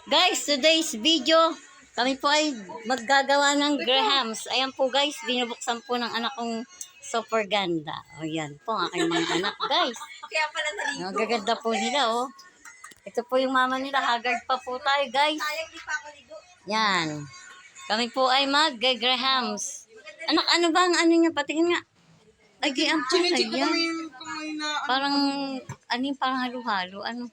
Guys, today's video, kami po ay maggagawa ng grahams. Ayan po guys, binubuksan po ng anak kong super ganda. O yan po, ang aking mga anak guys. Kaya pala naligo. Ang gaganda po nila oh. Ito po yung mama nila, haggard pa po tayo guys. Sayang di pa ako ligo. Yan. Kami po ay mag-grahams. Anak, ano ba ang ano niya? Patingin nga. Ay, gayaan pa na yan. Parang, ano yung parang halo-halo. Ano?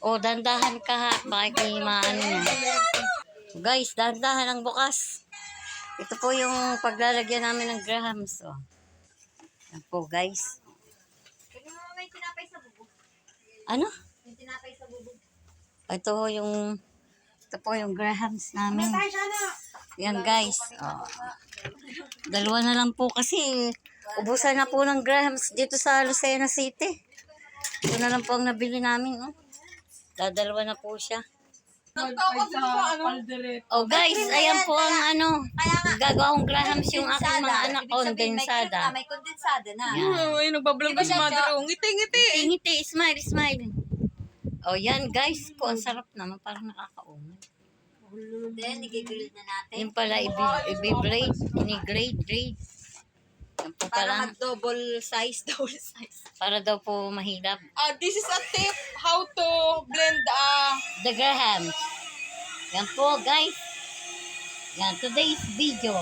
O, dandahan ka ha. Baka kayo maano niya. Guys, dandahan ang bukas. Ito po yung paglalagyan namin ng grahams. O. Yan po, guys. Pwede mo may tinapay sa bubog. Ano? May tinapay sa bubog. Ito po yung grahams namin. Tayo siya na. Yan, guys. O. Dalawa na lang po kasi ubusan na po ng grahams dito sa Lucena City. Ito na lang po ang nabili namin. Oh. Dadalawa na po siya. Oh guys, ayan po ang ano. Gagawa kong grahams yung aking mga anak. Kondensada. May kondensada na. Yan. Ay, nagbablog ka si mother. Oh, ngiti. Ngiti, smile. Oh yan guys, po ang sarap naman. Parang nakakaumay. Then, i-grill na natin. Yung pala, i-blade. Ini-grade. Yan po Para pala. mag-double size. Para daw po mahilap. This is a tip how to blend The grahams. Yan po guys. Yan, today's video.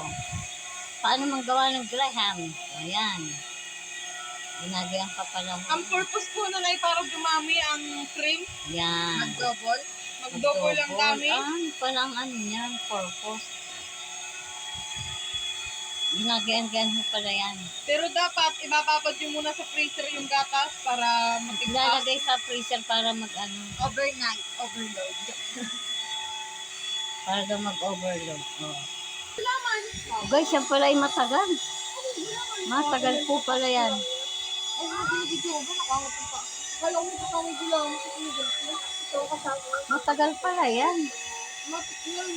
Paano magawa ng grahams? O yan. Ginagayan pa pala. ang purpose po nun ay para dumami ang cream. Yan. Mag-double. Mag-double ang dami. Ano pala ang ano niyan, purpose. Ginagayan mo pala yan. Pero dapat ibababad nyo muna sa freezer yung gatas para matiglas. Ilalagay sa freezer para mag-ano. Overnight. Overload. Para daw mag-overload. Oh. Guys, yan pala ay matagal. Matagal po pala yan. Ay, mag-video ba? Nakawapin pa. Kala ko kasama ko lang. Ito kasama. Matagal pala yan. Matik yan.